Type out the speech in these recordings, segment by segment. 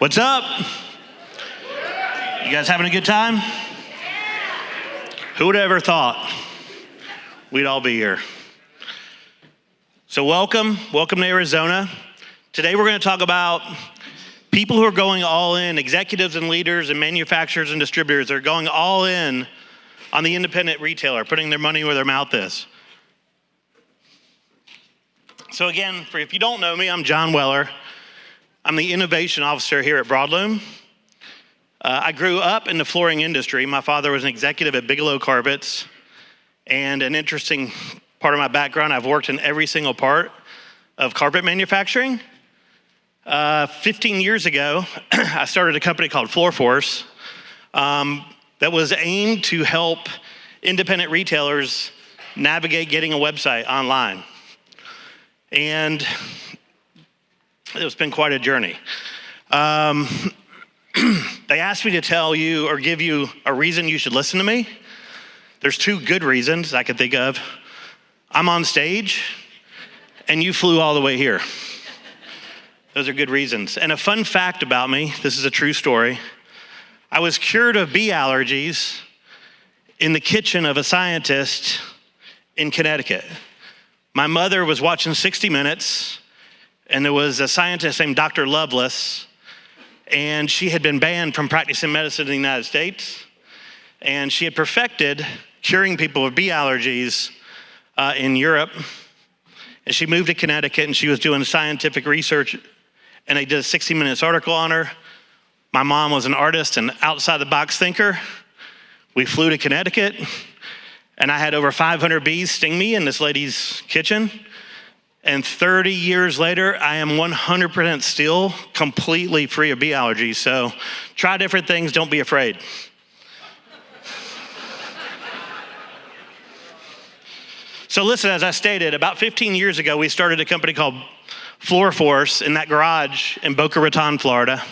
What's up? You guys having a good time? Who would have ever thought we'd all be here? So welcome to Arizona. Today we're going to talk about people who are going all in, executives and leaders and manufacturers and distributors. They're going all in on the independent retailer, putting their money where their mouth is. So again, if you don't know me, I'm John Weller. I'm the innovation officer here at Broadloom. I grew up in the flooring industry. My father was an executive at Bigelow Carpets. And an interesting part of my background, I've worked in every single part of carpet manufacturing. 15 years ago, I started a company called FloorForce that was aimed to help independent retailers navigate getting a website online. And it's been quite a journey. They asked me to tell you or give you a reason you should listen to me. There's two good reasons I could think of. I'm on stage, and you flew all the way here. Those are good reasons. And a fun fact about me, this is a true story. I was cured of bee allergies in the kitchen of a scientist in Connecticut. My mother was watching 60 Minutes, and there was a scientist named Dr. Lovelace, and she had been banned from practicing medicine in the United States, and she had perfected curing people of bee allergies in Europe. And she moved to Connecticut, and she was doing scientific research, and they did a 60 Minutes article on her. My mom was an artist and outside-the-box thinker. We flew to Connecticut, and I had over 500 bees sting me in this lady's kitchen. And 30 years later, I am 100% still completely free of bee allergies. So try different things, don't be afraid. So listen, as I stated, about 15 years ago, we started a company called FloorForce in that garage in Boca Raton, Florida.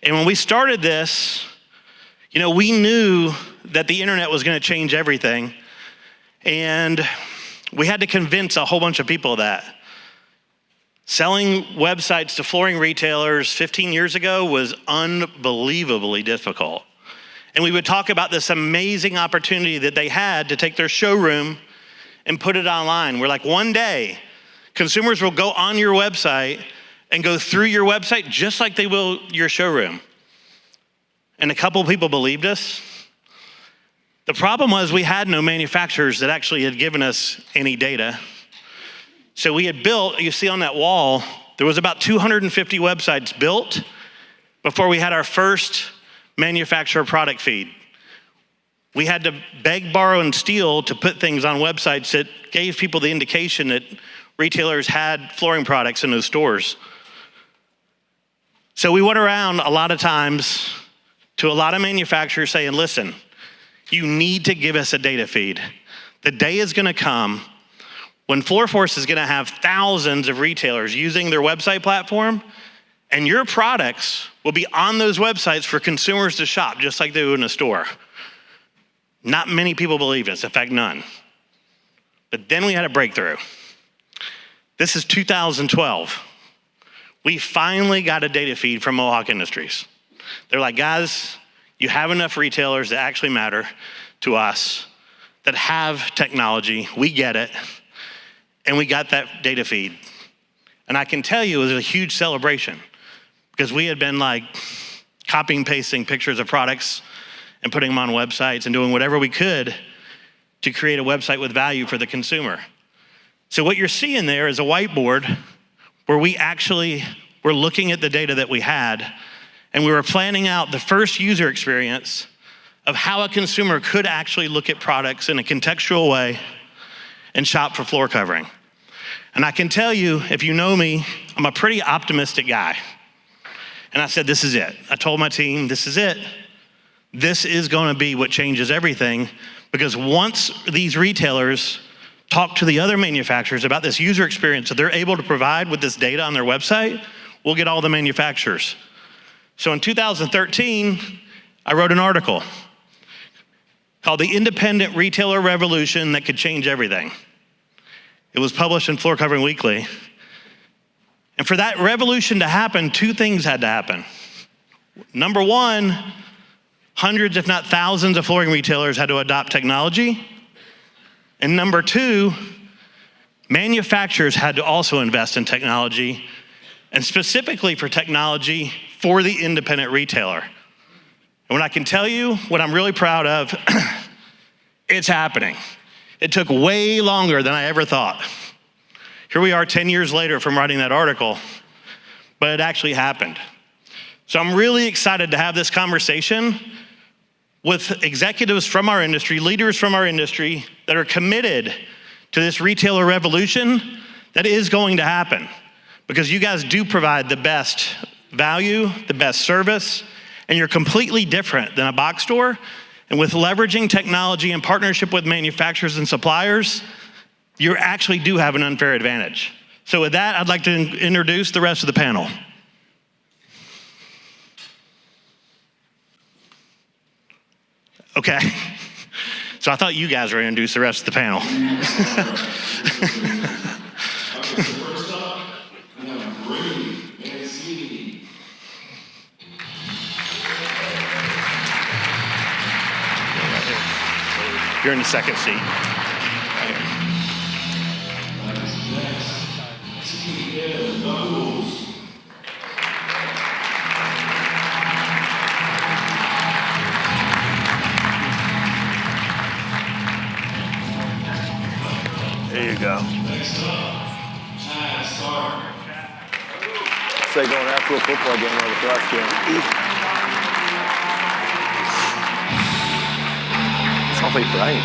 And when we started this, we knew that the internet was going to change everything. And we had to convince a whole bunch of people of that. Selling websites to flooring retailers 15 years ago was unbelievably difficult. And we would talk about this amazing opportunity that they had to take their showroom and put it online. We're like, one day, consumers will go on your website and go through your website just like they will your showroom. And a couple people believed us. The problem was we had no manufacturers that actually had given us any data. So we had built, you see on that wall, there was about 250 websites built before we had our first manufacturer product feed. We had to beg, borrow, and steal to put things on websites that gave people the indication that retailers had flooring products in those stores. So we went around a lot of times to a lot of manufacturers saying, listen, you need to give us a data feed. The day is gonna come when FloorForce is gonna have thousands of retailers using their website platform, and your products will be on those websites for consumers to shop, just like they do in a store. Not many people believed us, in fact, none. But then we had a breakthrough. This is 2012. We finally got a data feed from Mohawk Industries. They're like, guys, you have enough retailers that actually matter to us, that have technology, we get it, and we got that data feed. And I can tell you it was a huge celebration because we had been like copying and pasting pictures of products and putting them on websites and doing whatever we could to create a website with value for the consumer. So what you're seeing there is a whiteboard where we actually were looking at the data that we had, and we were planning out the first user experience of how a consumer could actually look at products in a contextual way and shop for floor covering. And I can tell you, if you know me, I'm a pretty optimistic guy. And I said, this is it. I told my team, this is it. This is gonna be what changes everything, because once these retailers talk to the other manufacturers about this user experience that they're able to provide with this data on their website, we'll get all the manufacturers. So in 2013, I wrote an article called The Independent Retailer Revolution That Could Change Everything. It was published in Floor Covering Weekly. And for that revolution to happen, two things had to happen. Number one, hundreds, if not thousands of flooring retailers had to adopt technology. And number two, manufacturers had to also invest in technology, and specifically for technology for the independent retailer. And what I can tell you, what I'm really proud of, it's happening. It took way longer than I ever thought. Here we are 10 years later from writing that article, but it actually happened. So I'm really excited to have this conversation with executives from our industry, leaders from our industry that are committed to this retailer revolution that is going to happen, because you guys do provide the best value, the best service, and you're completely different than a box store. And with leveraging technology and partnership with manufacturers and suppliers, you actually do have an unfair advantage. So with that, I'd like to introduce the rest of the panel. Okay, so I thought you guys were gonna introduce the rest of the panel. First up, we have Mancini. You're in the second seat. Next, Nuckols. There you go. Next up, Say going out to a football game or the flash game. It's awfully bright.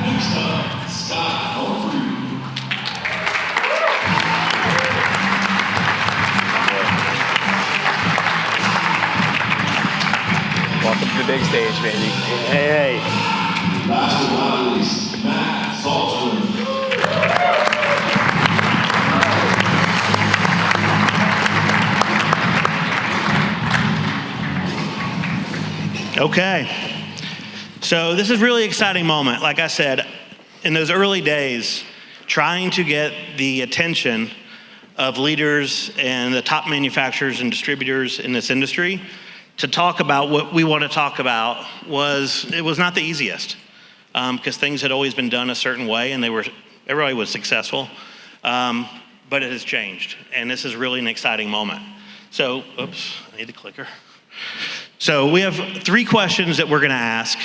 Next up, Humphrey. Welcome to the big stage, baby. Hey. Last but not least, Matt Saltzman. Okay, so this is a really exciting moment. Like I said, in those early days, trying to get the attention of leaders and the top manufacturers and distributors in this industry to talk about what we want to talk about was not the easiest, because things had always been done a certain way and everybody was successful, but it has changed, and this is really an exciting moment. So, oops, I need the clicker. So we have 3 questions that we're gonna ask,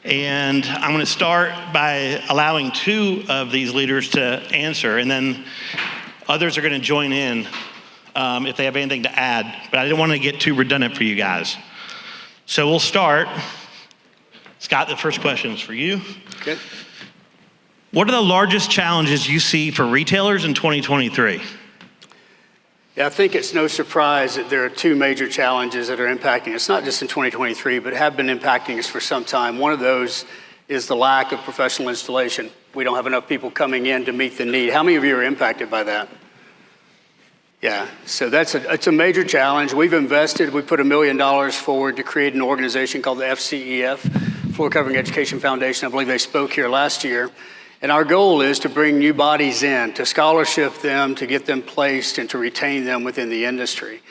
and I'm gonna start by allowing 2 of these leaders to answer, and then others are gonna join in if they have anything to add, but I didn't wanna get too redundant for you guys. So we'll start. Scott, the first question is for you. Okay. What are the largest challenges you see for retailers in 2023? Yeah, I think it's no surprise that there are 2 major challenges that are impacting us, not just in 2023, but have been impacting us for some time. One of those is the lack of professional installation. We don't have enough people coming in to meet the need. How many of you are impacted by that? Yeah, so it's a major challenge. We've invested, we put $1 million forward to create an organization called the FCEF, Floor Covering Education Foundation. I believe they spoke here last year. And our goal is to bring new bodies in, to scholarship them, to get them placed, and to retain them within the industry.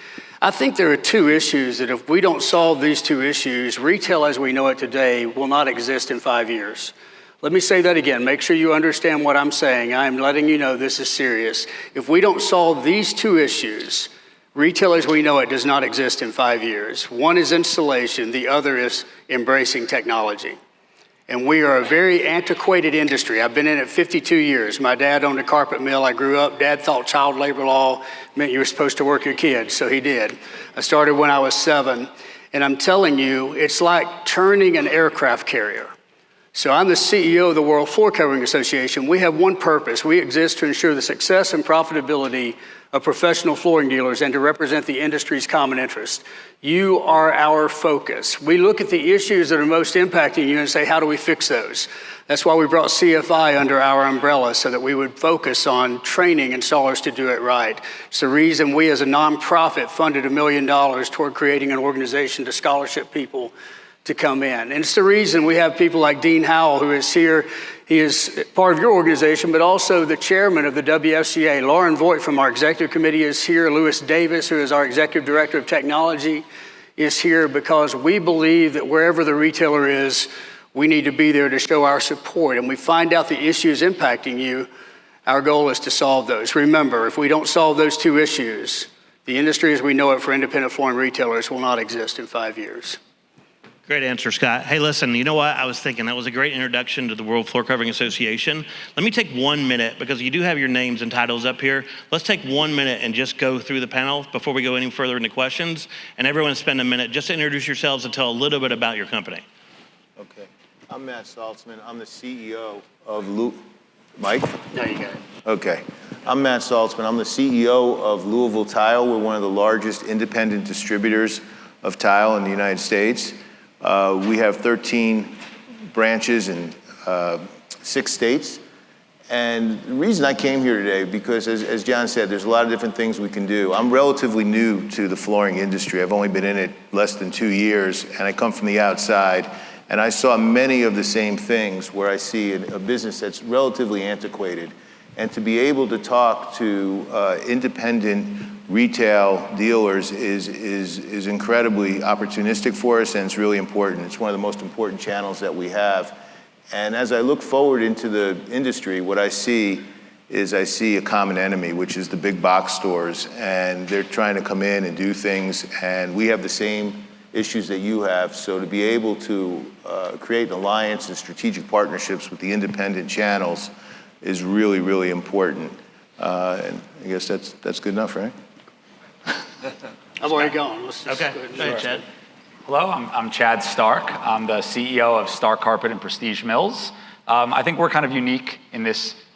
I think there are 2 issues that if we don't solve these 2 issues, retail as we know it today will not exist in 5 years. Let me say that again. Make sure you understand what I'm saying. I'm letting you know this is serious. If we don't solve these 2 issues, retail as we know it does not exist in 5 years. One is installation, the other is embracing technology. And we are a very antiquated industry. I've been in it 52 years. My dad owned a carpet mill. I grew up. Dad thought child labor law meant you were supposed to work your kids, so he did. I started when I was 7. And I'm telling you, it's like turning an aircraft carrier. So I'm the CEO of the World Floor Covering Association. We have one purpose. We exist to ensure the success and profitability of professional flooring dealers and to represent the industry's common interest. You are our focus. We look at the issues that are most impacting you and say, how do we fix those? That's why we brought CFI under our umbrella, so that we would focus on training installers to do it right. It's the reason we as a nonprofit funded $1 million toward creating an organization to scholarship people to come in. And it's the reason we have people like Dean Howell, who is here He is part of your organization, but also the chairman of the WFCA. Lauren Voigt from our executive committee is here. Lewis Davis, who is our executive director of technology, is here because we believe that wherever the retailer is, we need to be there to show our support. And we find out the issues impacting you, our goal is to solve those. Remember, if we don't solve those two issues, the industry as we know it for independent flooring retailers will not exist in 5 years. Great answer, Scott. Hey, listen, you know what? I was thinking that was a great introduction to the World Floor Covering Association. Let me take 1 minute, because you do have your names and titles up here. Let's take 1 minute and just go through the panel before we go any further into questions. And everyone spend a minute just to introduce yourselves and tell a little bit about your company. Okay. I'm Matt Saltzman. I'm the CEO of Mike? No, you got it. Okay. I'm Matt Saltzman. I'm the CEO of Louisville Tile. We're one of the largest independent distributors of tile in the United States. We have 13 branches in 6 states. And the reason I came here today, because as John said, there's a lot of different things we can do. I'm relatively new to the flooring industry. I've only been in it less than 2 years, and I come from the outside. And I saw many of the same things where I see a business that's relatively antiquated. And to be able to talk to independent retail dealers is incredibly opportunistic for us, and it's really important. It's one of the most important channels that we have. And as I look forward into the industry, what I see is a common enemy, which is the big box stores, and they're trying to come in and do things, and we have the same issues that you have. So to be able to create an alliance and strategic partnerships with the independent channels is really, really important. And I guess that's good enough, right? I've already gone. Let's just Okay, go ahead and go ahead, start. Chad. Hello, I'm Chad Stark. I'm the CEO of Stark Carpet and Prestige Mills. I think we're kind of unique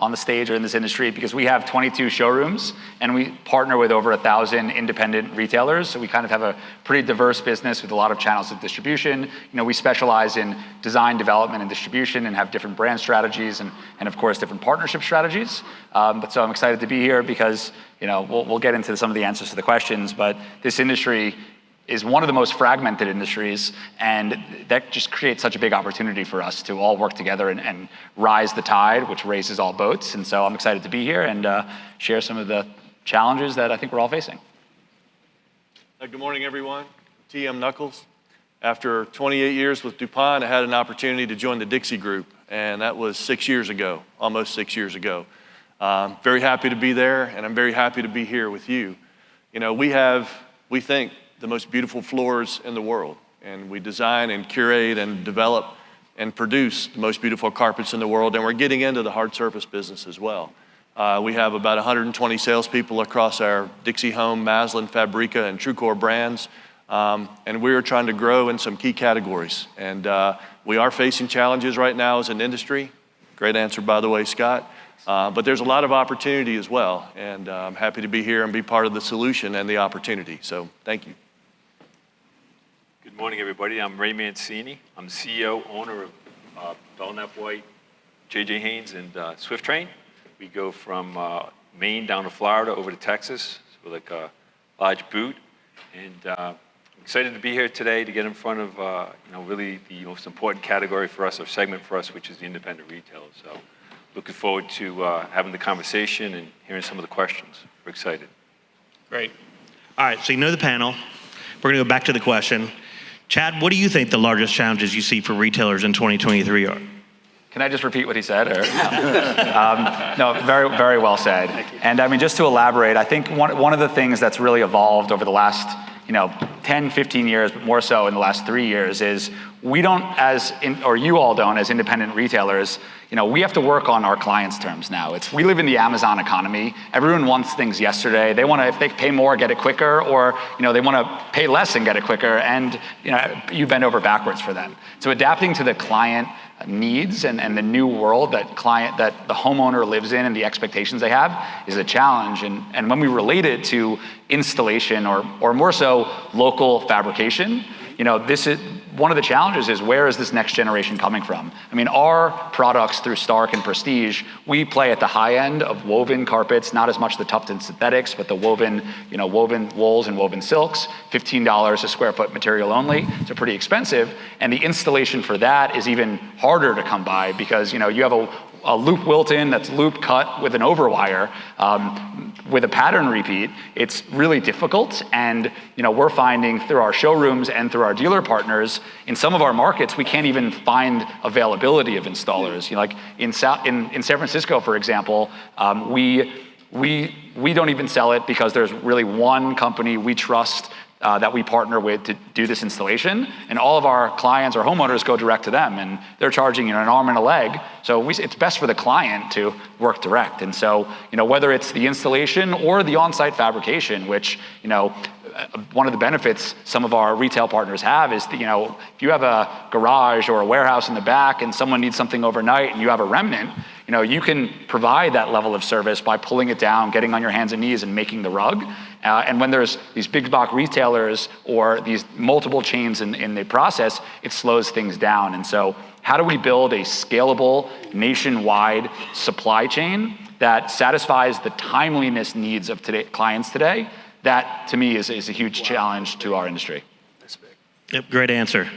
on the stage or in this industry because we have 22 showrooms and we partner with over 1,000 independent retailers. So we kind of have a pretty diverse business with a lot of channels of distribution. We specialize in design, development, and distribution and have different brand strategies and of course different partnership strategies. So I'm excited to be here because we'll get into some of the answers to the questions, but this industry is one of the most fragmented industries, and that just creates such a big opportunity for us to all work together and rise the tide, which raises all boats. And so I'm excited to be here and share some of the challenges that I think we're all facing. Good morning, everyone. TM Nuckols. After 28 years with DuPont, I had an opportunity to join the Dixie Group, and that was 6 years ago, almost 6 years ago. Very happy to be there, and I'm very happy to be here with you. We think, the most beautiful floors in the world, and we design and curate and develop and produce the most beautiful carpets in the world, and we're getting into the hard surface business as well. We have about 120 salespeople across our Dixie Home, Maslin, Fabrica, and TrueCore brands, and we're trying to grow in some key categories. And we are facing challenges right now as an industry. Great answer, by the way, Scott. But there's a lot of opportunity as well, and I'm happy to be here and be part of the solution and the opportunity. So thank you. Good morning, everybody. I'm Ray Mancini. I'm the CEO, owner of Belknap White, JJ Haines, and Swift Train. We go from Maine down to Florida over to Texas, so like a large boot. And I'm excited to be here today to get in front of really the most important category for us, or segment for us, which is the independent retailers. So looking forward to having the conversation and hearing some of the questions. We're excited. Great. All right, so you know the panel. We're gonna go back to the question. Chad, what do you think the largest challenges you see for retailers in 2023 are? Can I just repeat what he said? Or? No, very, very well said. And I mean, just to elaborate, I think one of the things that's really evolved over the last 10, 15 years, but more so in the last 3 years, is we don't, or you all don't, as independent retailers, we have to work on our clients' terms now. We live in the Amazon economy. Everyone wants things yesterday. They want to, if they pay more, get it quicker, or they want to pay less and get it quicker, and you bend over backwards for them. So adapting to the client needs and the new world that the homeowner lives in and the expectations they have is a challenge. And when we relate it to installation or more so local fabrication, this is one of the challenges is where is this next generation coming from? I mean, our products through Stark and Prestige, we play at the high end of woven carpets, not as much the tufted synthetics, but the woven wools and woven silks, $15 a square foot material only, so pretty expensive. And the installation for that is even harder to come by because, you have a loop wilt-in that's loop cut with an overwire with a pattern repeat. It's really difficult, and we're finding through our showrooms and through our dealer partners, in some of our markets, we can't even find availability of installers. Like in San Francisco, for example, we don't even sell it because there's really one company we trust that we partner with to do this installation, and all of our clients or homeowners go direct to them, and they're charging an arm and a leg. So it's best for the client to work direct. And so, whether it's the installation or the on-site fabrication, which, one of the benefits some of our retail partners have is that, if you have a garage or a warehouse in the back and someone needs something overnight and you have a remnant, you can provide that level of service by pulling it down, getting on your hands and knees and making the rug. And when there's these big box retailers or these multiple chains in the process, it slows things down. And so how do we build a scalable nationwide supply chain that satisfies the timeliness needs of clients today? That, to me, is a huge challenge to our industry. That's big. Yep, great answer.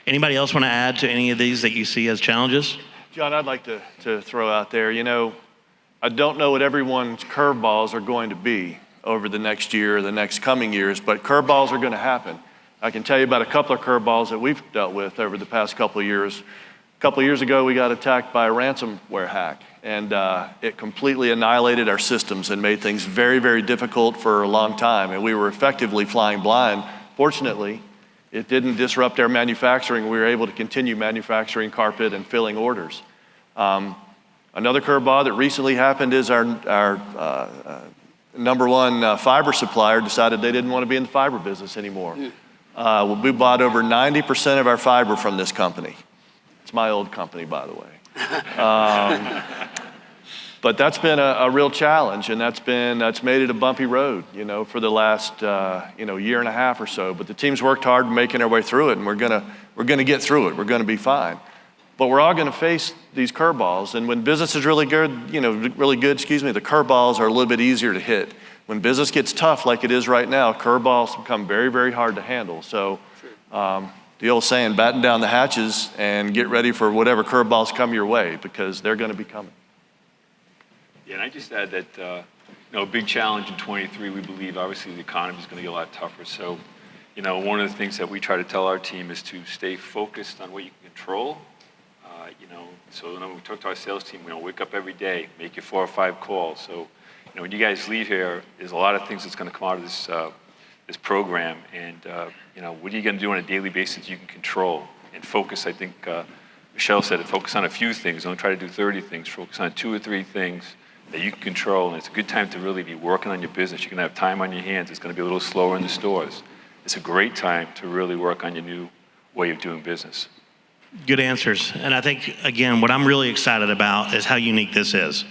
Anybody else want to add to any of these that you see as challenges? John, I'd like to throw out there, I don't know what everyone's curveballs are going to be over the next year or the next coming years, but curveballs are going to happen. I can tell you about a couple of curveballs that we've dealt with over the past couple of years. A couple of years ago, we got attacked by a ransomware hack, and it completely annihilated our systems and made things very, very difficult for a long time, and we were effectively flying blind. Fortunately, it didn't disrupt our manufacturing. We were able to continue manufacturing carpet and filling orders. Another curveball that recently happened is our number one fiber supplier decided they didn't want to be in the fiber business anymore. We bought over 90% of our fiber from this company. It's my old company, by the way. But that's been a real challenge, and that's made it a bumpy road, for the last year and a half or so. But the team's worked hard making our way through it, and we're gonna get through it. We're gonna be fine. But we're all gonna face these curveballs, and when business is really good, the curveballs are a little bit easier to hit. When business gets tough, like it is right now, curveballs become very, very hard to handle. So the old saying, batten down the hatches and get ready for whatever curveballs come your way, because they're gonna be coming. Yeah, and I just add that, a big challenge in 23, we believe obviously the economy is gonna get a lot tougher. So, one of the things that we try to tell our team is to stay focused on what you can control. So when we talk to our sales team, wake up every day, make your 4 or 5 calls. So, when you guys leave here, there's a lot of things that's gonna come out of this program. And, what are you gonna do on a daily basis you can control and focus? I think Michelle said it, focus on a few things. Don't try to do 30 things. Focus on 2 or 3 things that you can control. And it's a good time to really be working on your business. You're gonna have time on your hands. It's gonna be a little slower in the stores. It's a great time to really work on your new way of doing business. Good answers. And I think, again, what I'm really excited about is how unique this is.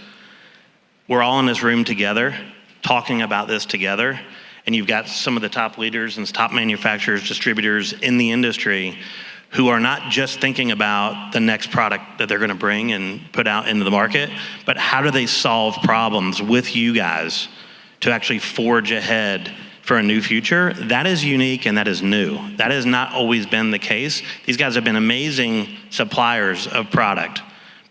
We're all in this room together, talking about this together, and you've got some of the top leaders and top manufacturers, distributors in the industry who are not just thinking about the next product that they're gonna bring and put out into the market, but how do they solve problems with you guys to actually forge ahead for a new future. That is unique and that is new. That has not always been the case. These guys have been amazing suppliers of product,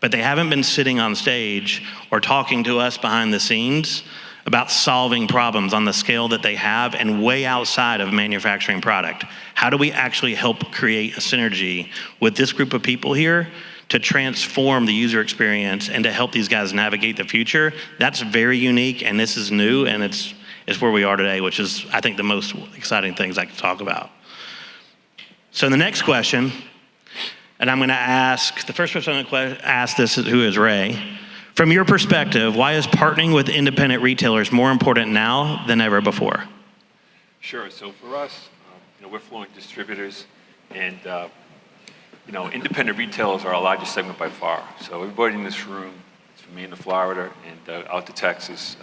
but they haven't been sitting on stage or talking to us behind the scenes about solving problems on the scale that they have and way outside of manufacturing product. How do we actually help create a synergy with this group of people here to transform the user experience and to help these guys navigate the future? That's very unique, and this is new, and it's where we are today, which is, I think, the most exciting things I can talk about. So the next question, and I'm gonna ask, the first person I'm gonna ask this, who is Ray. From your perspective, why is partnering with independent retailers more important now than ever before? Sure, so for us, we're flooring distributors, and independent retailers are our largest segment by far. So everybody in this room is from Maine to Florida and out to Texas.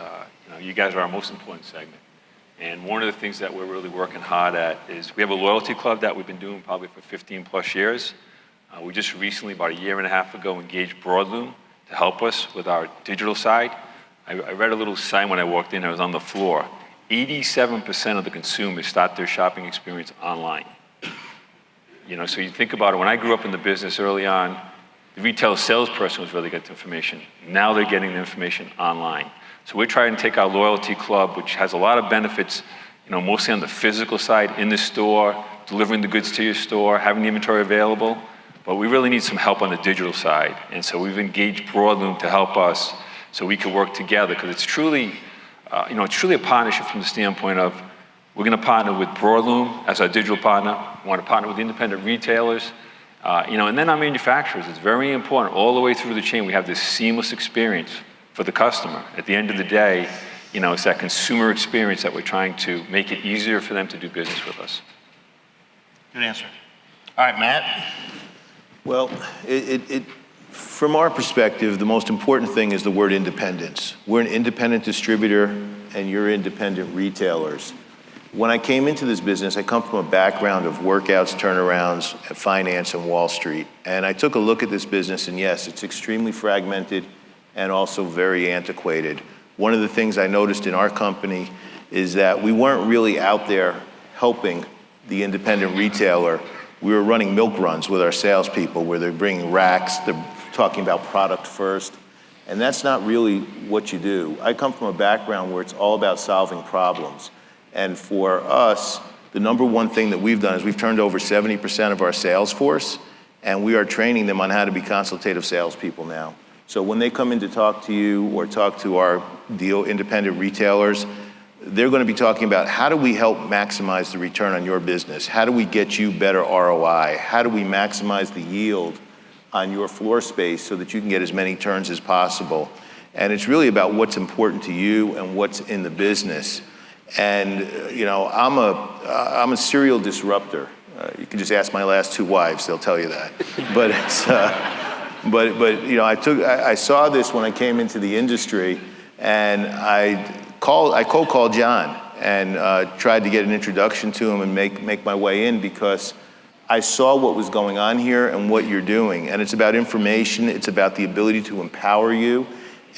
You guys are our most important segment. And one of the things that we're really working hard at is we have a loyalty club that we've been doing probably for 15 plus years. We just recently, about a year and a half ago, engaged Broadloom to help us with our digital side. I read a little sign when I walked in, I was on the floor. 87% of the consumers start their shopping experience online. You know, so you think about it, when I grew up in the business early on, the retail salesperson was really getting information. Now they're getting the information online. So we're trying to take our loyalty club, which has a lot of benefits, you know, mostly on the physical side, in the store, delivering the goods to your store, having the inventory available, but we really need some help on the digital side. And so we've engaged Broadloom to help us so we can work together, because it's truly, it's truly a partnership from the standpoint of we're going to partner with Broadloom as our digital partner. We want to partner with independent retailers, and then our manufacturers. It's very important all the way through the chain. We have this seamless experience for the customer. At the end of the day, it's that consumer experience that we're trying to make it easier for them to do business with us. Good answer. All right, Matt. Well, from our perspective, the most important thing is the word independence. We're an independent distributor, and you're independent retailers. When I came into this business, I come from a background of workouts, turnarounds, finance, and Wall Street. And I took a look at this business, and yes, it's extremely fragmented and also very antiquated. One of the things I noticed in our company is that we weren't really out there helping the independent retailer. We were running milk runs with our salespeople where they're bringing racks, they're talking about product first, and that's not really what you do. I come from a background where it's all about solving problems. And for us, the number one thing that we've done is we've turned over 70% of our sales force, and we are training them on how to be consultative salespeople now. So when they come in to talk to you or talk to our independent retailers, they're going to be talking about how do we help maximize the return on your business? How do we get you better ROI? How do we maximize the yield on your floor space so that you can get as many turns as possible? And it's really about what's important to you and what's in the business. And I'm a serial disruptor. You can just ask my last two wives; they'll tell you that. But it's, I saw this when I came into the industry, and I cold called John and tried to get an introduction to him and make my way in, because I saw what was going on here and what you're doing. And it's about information. It's about the ability to empower you.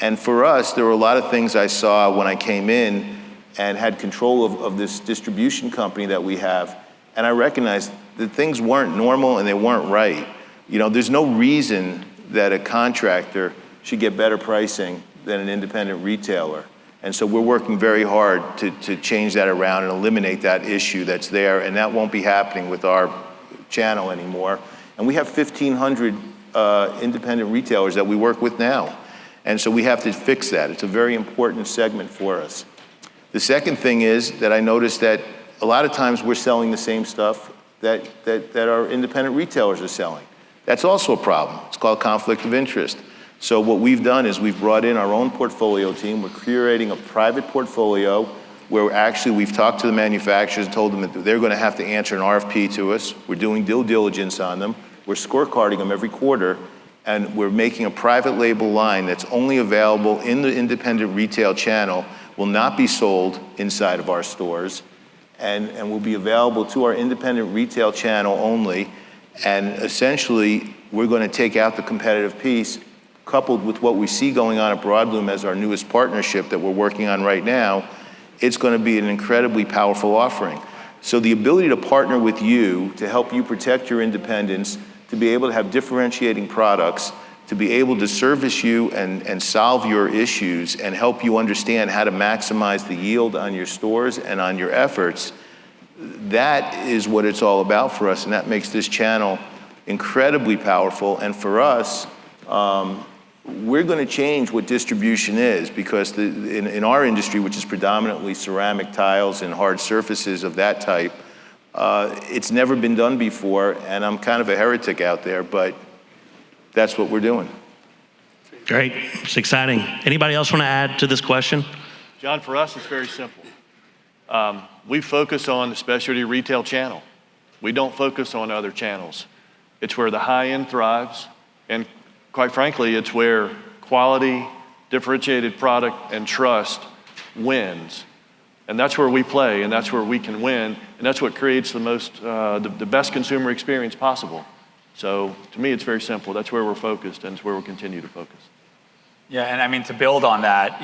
And for us, there were a lot of things I saw when I came in and had control of this distribution company that we have. And I recognized that things weren't normal and they weren't right. There's no reason that a contractor should get better pricing than an independent retailer. And so we're working very hard to change that around and eliminate that issue that's there. And that won't be happening with our channel anymore. And we have 1,500 independent retailers that we work with now. And so we have to fix that. It's a very important segment for us. The second thing is that I noticed that a lot of times we're selling the same stuff that our independent retailers are selling. That's also a problem. It's called conflict of interest. So what we've done is we've brought in our own portfolio team. We're curating a private portfolio where actually we've talked to the manufacturers and told them that they're going to have to answer an RFP to us. We're doing due diligence on them. We're scorecarding them every quarter, and we're making a private label line that's only available in the independent retail channel, will not be sold inside of our stores, and will be available to our independent retail channel only. And essentially, we're going to take out the competitive piece, coupled with what we see going on at Broadloom as our newest partnership that we're working on right now. It's going to be an incredibly powerful offering. So the ability to partner with you to help you protect your independence, to be able to have differentiating products, to be able to service you and solve your issues and help you understand how to maximize the yield on your stores and on your efforts, that is what it's all about for us, and that makes this channel incredibly powerful. And for us, we're going to change what distribution is, because in our industry, which is predominantly ceramic tiles and hard surfaces of that type, it's never been done before, and I'm kind of a heretic out there, but that's what we're doing. Great. It's exciting. Anybody else want to add to this question? John, for us, it's very simple. We focus on the specialty retail channel. We don't focus on other channels. It's where the high end thrives, and quite frankly, it's where quality, differentiated product, and trust wins. And that's where we play, and that's where we can win, and that's what creates the best consumer experience possible. So to me, it's very simple. That's where we're focused, and it's where we'll continue to focus. Yeah, and I mean, to build on that,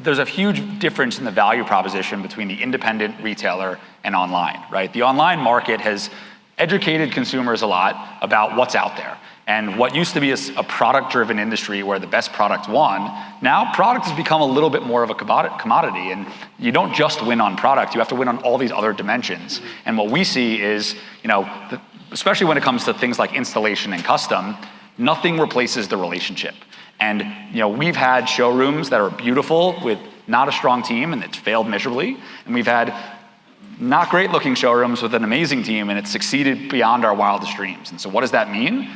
there's a huge difference in the value proposition between the independent retailer and online, right? The online market has educated consumers a lot about what's out there. And what used to be a product-driven industry where the best product won, now product has become a little bit more of a commodity. And you don't just win on product, you have to win on all these other dimensions. And what we see is, especially when it comes to things like installation and custom, nothing replaces the relationship. And we've had showrooms that are beautiful with not a strong team and it's failed miserably. And we've had not great looking showrooms with an amazing team and it's succeeded beyond our wildest dreams. And so what does that mean?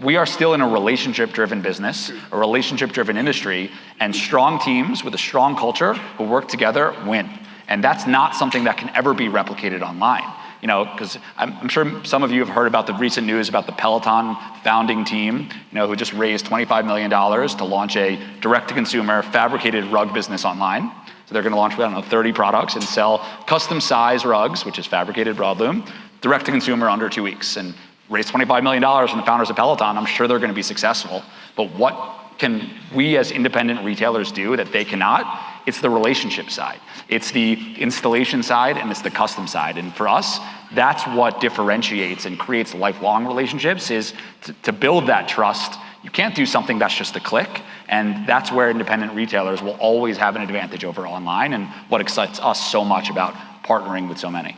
We are still in a relationship-driven business, a relationship-driven industry, and strong teams with a strong culture who work together win. And that's not something that can ever be replicated online. Because I'm sure some of you have heard about the recent news about the Peloton founding team, who just raised $25 million to launch a direct-to-consumer fabricated rug business online. So they're gonna launch, 30 products and sell custom size rugs, which is fabricated broadloom, direct-to-consumer under 2 weeks. And raise $25 million from the founders of Peloton, I'm sure they're gonna be successful. But what can we as independent retailers do that they cannot? It's the relationship side. It's the installation side and it's the custom side. And for us, that's what differentiates and creates lifelong relationships is to build that trust. You can't do something that's just a click. And that's where independent retailers will always have an advantage over online and what excites us so much about partnering with so many.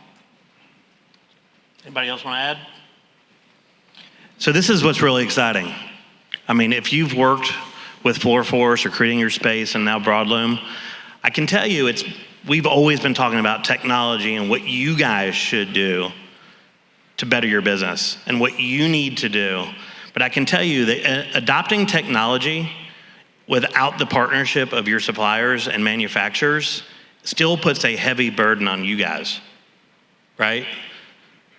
Anybody else want to add? So this is what's really exciting. I mean, if you've worked with FloorForce or Creating Your Space and now Broadloom, I can tell you we've always been talking about technology and what you guys should do to better your business and what you need to do. But I can tell you that adopting technology without the partnership of your suppliers and manufacturers still puts a heavy burden on you guys, right?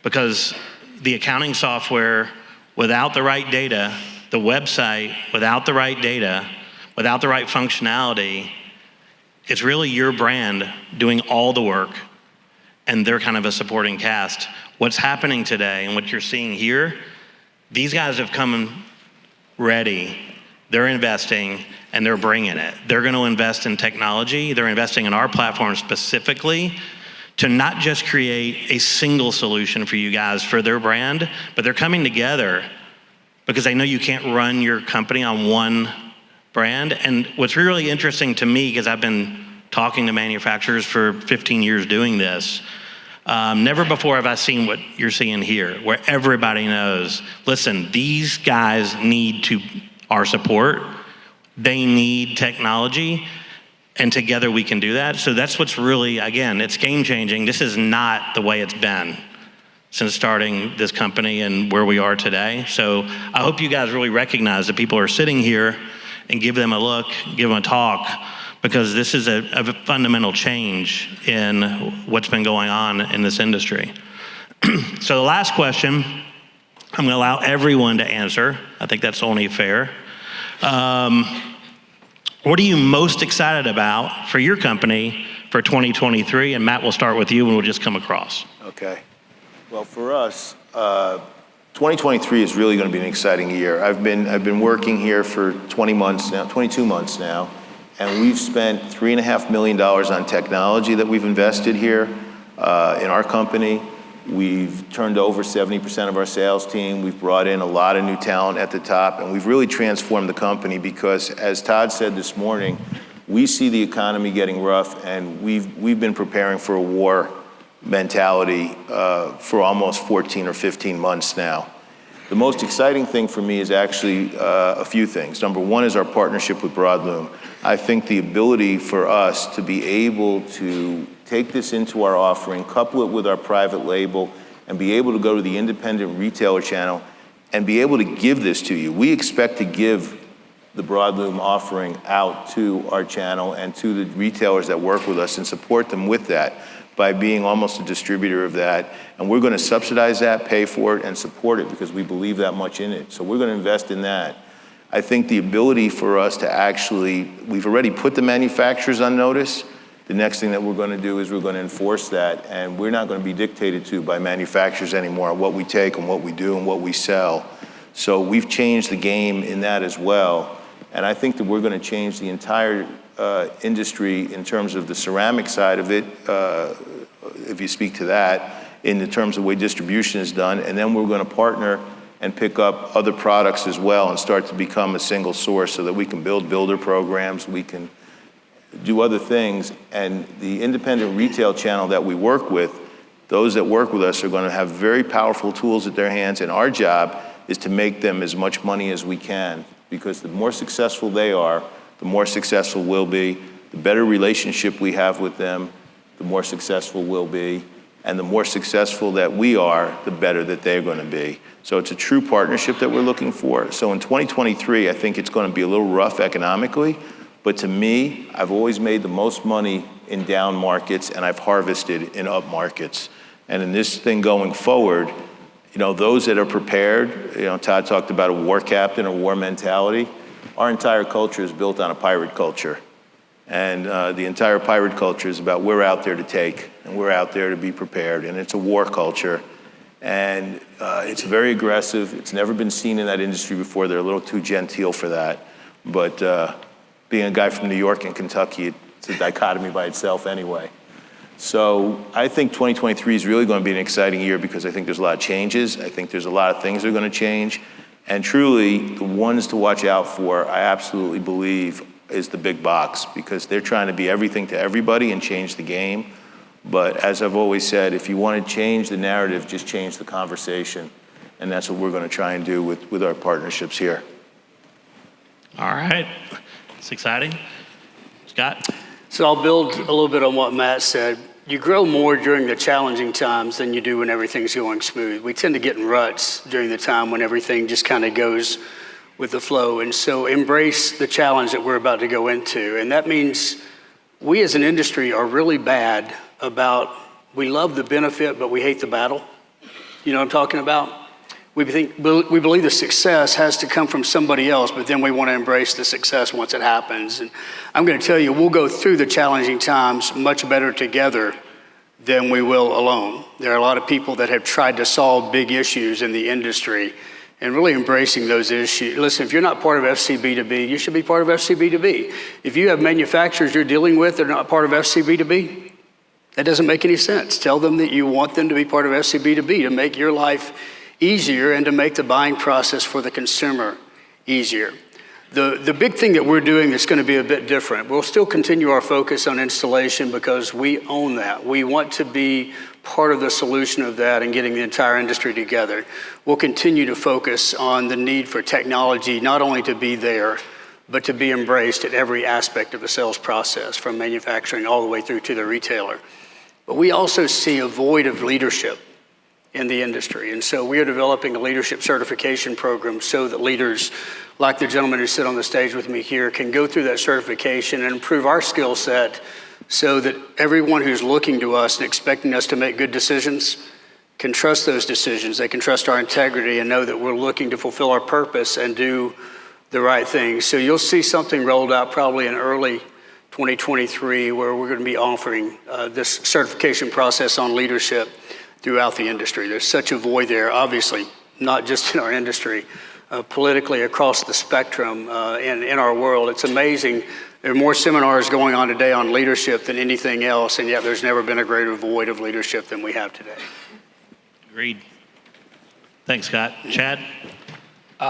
Because the accounting software, without the right data, the website, without the right data, without the right functionality, it's really your brand doing all the work and they're kind of a supporting cast. What's happening today and what you're seeing here, these guys have come ready, they're investing and they're bringing it. They're gonna invest in technology, they're investing in our platform specifically to not just create a single solution for you guys for their brand, but they're coming together because they know you can't run your company on one brand. And what's really interesting to me, because I've been talking to manufacturers for 15 years doing this, never before have I seen what you're seeing here, where everybody knows, listen, these guys need our support, they need technology, and together we can do that. So that's what's really, again, it's game changing. This is not the way it's been since starting this company and where we are today. So I hope you guys really recognize that people are sitting here and give them a look, give them a talk, because this is a fundamental change in what's been going on in this industry. So the last question, I'm gonna allow everyone to answer. I think that's only fair. What are you most excited about for your company for 2023? And Matt, we'll start with you and we'll just come across. Okay. Well, for us, 2023 is really going to be an exciting year. I've been working here for 22 months now, and we've spent $3.5 million on technology that we've invested here in our company. We've turned over 70% of our sales team. We've brought in a lot of new talent at the top, and we've really transformed the company because, as Todd said this morning, we see the economy getting rough, and we've been preparing for a war mentality for almost 14 or 15 months now. The most exciting thing for me is actually a few things. Number one is our partnership with Broadloom. I think the ability for us to be able to take this into our offering, couple it with our private label, and be able to go to the independent retailer channel and be able to give this to you. We expect to give the Broadloom offering out to our channel and to the retailers that work with us and support them with that by being almost a distributor of that. And we're gonna subsidize that, pay for it, and support it because we believe that much in it. So we're gonna invest in that. I think the ability for us to actually, we've already put the manufacturers on notice the next thing that we're going to do is we're going to enforce that, and we're not going to be dictated to by manufacturers anymore on what we take and what we do and what we sell. So we've changed the game in that as well, and I think that we're going to change the entire industry in terms of the ceramic side of it, if you speak to that, in the terms of the way distribution is done, and then we're going to partner and pick up other products as well and start to become a single source so that we can build builder programs, we can do other things, and the independent retail channel that we work with, those that work with us are going to have very powerful tools at their hands, and our job is to make them as much money as we can, because the more successful they are, the more successful we'll be, the better relationship we have with them, the more successful we'll be, and the more successful that we are, the better that they're going to be. So it's a true partnership that we're looking for. So in 2023, I think it's going to be a little rough economically, but to me, I've always made the most money in down markets, and I've harvested in up markets. And in this thing going forward, you know, those that are prepared, you know, Todd talked about a war captain, a war mentality. Our entire culture is built on a pirate culture. And the entire pirate culture is about we're out there to take, and we're out there to be prepared, and it's a war culture. And it's very aggressive. It's never been seen in that industry before. They're a little too genteel for that. But being a guy from New York and Kentucky, it's a dichotomy by itself anyway. So I think 2023 is really going to be an exciting year because I think there's a lot of changes. I think there's a lot of things that are going to change. And truly, the ones to watch out for, I absolutely believe, is the big box, because they're trying to be everything to everybody and change the game. But as I've always said, if you want to change the narrative, just change the conversation. And that's what we're going to try and do with our partnerships here. All right. It's exciting. Scott? So I'll build a little bit on what Matt said. You grow more during the challenging times than you do when everything's going smooth. We tend to get in ruts during the time when everything just kind of goes with the flow. And so embrace the challenge that we're about to go into. And that means we as an industry are really bad about, we love the benefit, but we hate the battle. You know what I'm talking about? We believe the success has to come from somebody else, but then we want to embrace the success once it happens. And I'm going to tell you, we'll go through the challenging times much better together than we will alone. There are a lot of people that have tried to solve big issues in the industry and really embracing those issues. Listen, if you're not part of FCB2B, you should be part of FCB2B. If you have manufacturers you're dealing with that are not part of FCB2B, that doesn't make any sense. Tell them that you want them to be part of FCB2B to make your life easier and to make the buying process for the consumer easier. The big thing that we're doing that's going to be a bit different, we'll still continue our focus on installation because we own that. We want to be part of the solution of that and getting the entire industry together. We'll continue to focus on the need for technology, not only to be there, but to be embraced at every aspect of the sales process, from manufacturing all the way through to the retailer. But we also see a void of leadership in the industry. And so we are developing a leadership certification program so that leaders like the gentleman who sit on the stage with me here can go through that certification and improve our skill set so that everyone who's looking to us and expecting us to make good decisions can trust those decisions. They can trust our integrity and know that we're looking to fulfill our purpose and do the right thing. So you'll see something rolled out probably in early 2023 where we're going to be offering this certification process on leadership throughout the industry. There's such a void there, obviously, not just in our industry, politically across the spectrum in our world. It's amazing. There are more seminars going on today on leadership than anything else, and yet there's never been a greater void of leadership than we have today. Agreed. Thanks, Scott. Chad?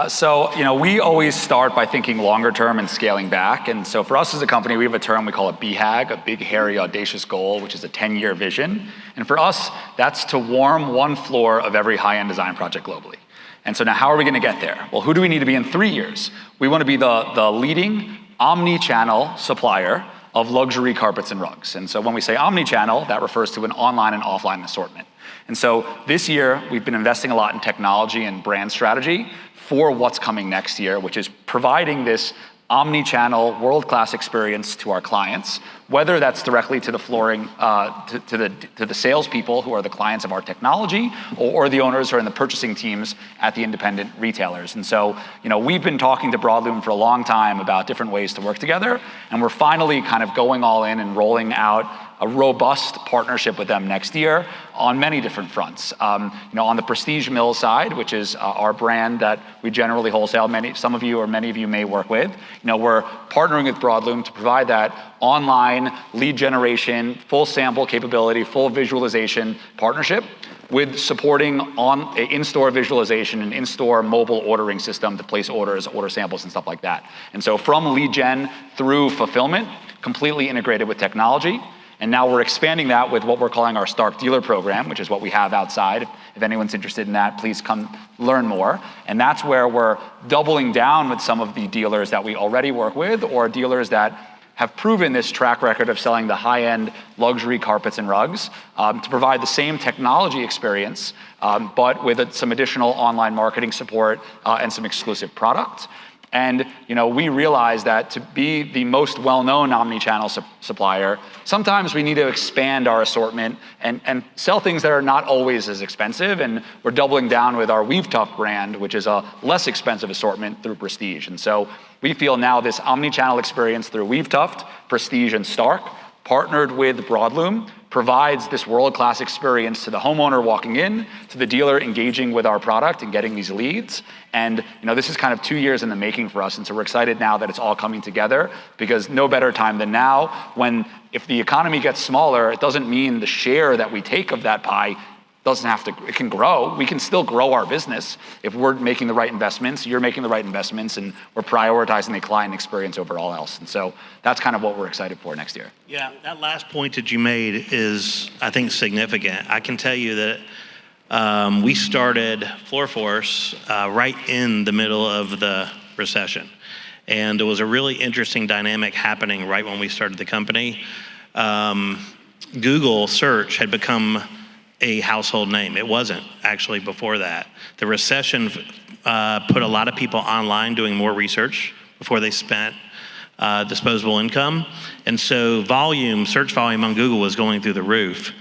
So, we always start by thinking longer term and scaling back. And so for us as a company, we have a term we call a BHAG, a big, hairy, audacious goal, which is a 10-year vision. And for us, that's to warm one floor of every high-end design project globally. And so now how are we going to get there? Well, who do we need to be in 3 years? We want to be the leading omni-channel supplier of luxury carpets and rugs. And so when we say omni-channel, that refers to an online and offline assortment. And so this year, we've been investing a lot in technology and brand strategy for what's coming next year, which is providing this omni-channel, world-class experience to our clients, whether that's directly to the flooring, to the salespeople who are the clients of our technology, or the owners who are in the purchasing teams at the independent retailers. And so, we've been talking to Broadloom for a long time about different ways to work together, and we're finally kind of going all in and rolling out a robust partnership with them next year on many different fronts. On the Prestige Mills side, which is our brand that we generally wholesale, some of you or many of you may work with, we're partnering with Broadloom to provide that online lead generation, full sample capability, full visualization partnership with supporting on in-store visualization and in-store mobile ordering system to place orders, order samples, and stuff like that. And so from lead gen through fulfillment, completely integrated with technology. And now we're expanding that with what we're calling our Stark Dealer Program, which is what we have outside. If anyone's interested in that, please come learn more. And that's where we're doubling down with some of the dealers that we already work with, or dealers that have proven this track record of selling the high-end luxury carpets and rugs to provide the same technology experience, but with some additional online marketing support and some exclusive product. And we realize that to be the most well-known omni-channel supplier, sometimes we need to expand our assortment and sell things that are not always as expensive. And we're doubling down with our Weave Tough brand, which is a less expensive assortment through Prestige. And so we feel now this omni-channel experience through Weave Tough, Prestige, and Stark, partnered with Broadloom, provides this world-class experience to the homeowner walking in, to the dealer engaging with our product and getting these leads. And this is kind of 2 years in the making for us, and so we're excited now that it's all coming together, because no better time than now, when if the economy gets smaller, it doesn't mean the share that we take of that pie it can grow. We can still grow our business if we're making the right investments, you're making the right investments, and we're prioritizing the client experience over all else. And so that's kind of what we're excited for next year. Yeah, that last point that you made is, I think, significant. I can tell you that we started FloorForce right in the middle of the recession. And there was a really interesting dynamic happening right when we started the company. Google search had become a household name. It wasn't actually before that. The recession put a lot of people online doing more research before they spent disposable income. And so search volume on Google was going through the roof.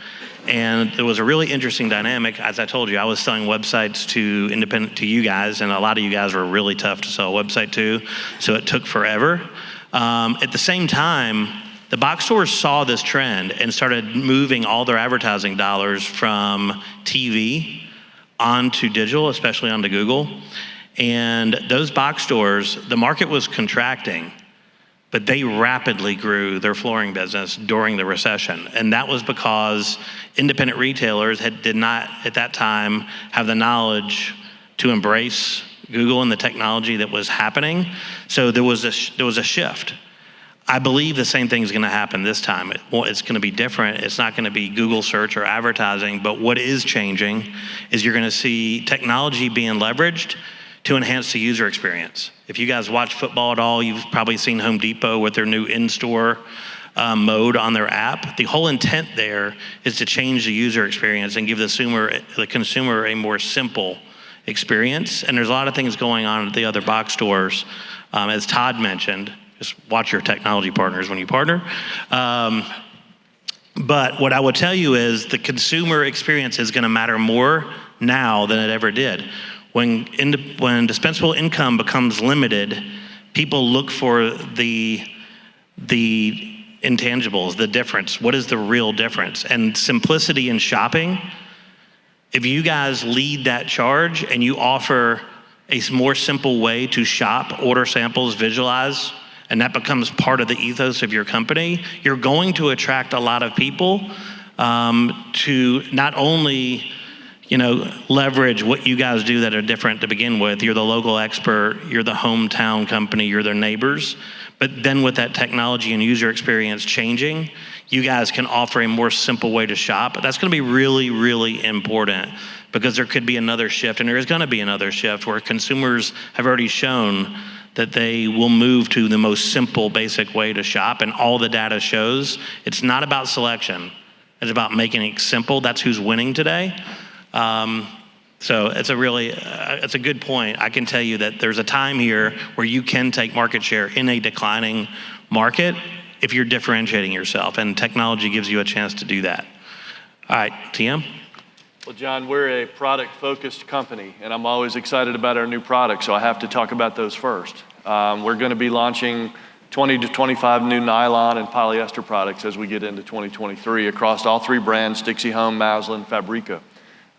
And there was a really interesting dynamic. As I told you, I was selling websites to you guys, and a lot of you guys were really tough to sell a website to, so it took forever. At the same time, the box stores saw this trend and started moving all their advertising dollars from TV onto digital, especially onto Google. And those box stores, the market was contracting, but they rapidly grew their flooring business during the recession. And that was because independent retailers did not, at that time, have the knowledge to embrace Google and the technology that was happening. So there was a shift. I believe the same thing is going to happen this time. It's going to be different. It's not going to be Google search or advertising, but what is changing is you're going to see technology being leveraged to enhance the user experience. If you guys watch football at all, you've probably seen Home Depot with their new in-store mode on their app. The whole intent there is to change the user experience and give the consumer a more simple experience. And there's a lot of things going on at the other box stores. As Todd mentioned, just watch your technology partners when you partner. But what I would tell you is the consumer experience is going to matter more now than it ever did. When dispensable income becomes limited, people look for the intangibles, the difference. What is the real difference? And simplicity in shopping, if you guys lead that charge and you offer a more simple way to shop, order samples, visualize, and that becomes part of the ethos of your company, you're going to attract a lot of people to not only leverage what you guys do that are different to begin with. You're the local expert, you're the hometown company, you're their neighbors. But then with that technology and user experience changing, you guys can offer a more simple way to shop. That's going to be really, really important, because there could be another shift, and there is going to be another shift where consumers have already shown that they will move to the most simple, basic way to shop, and all the data shows it's not about selection. It's about making it simple. That's who's winning today. So it's it's a good point. I can tell you that there's a time here where you can take market share in a declining market if you're differentiating yourself, and technology gives you a chance to do that. All right, TM? Well, John, we're a product-focused company, and I'm always excited about our new products, so I have to talk about those first. We're going to be launching 20 to 25 new nylon and polyester products as we get into 2023 across all three brands, Dixie Home, Maslin, Fabrica.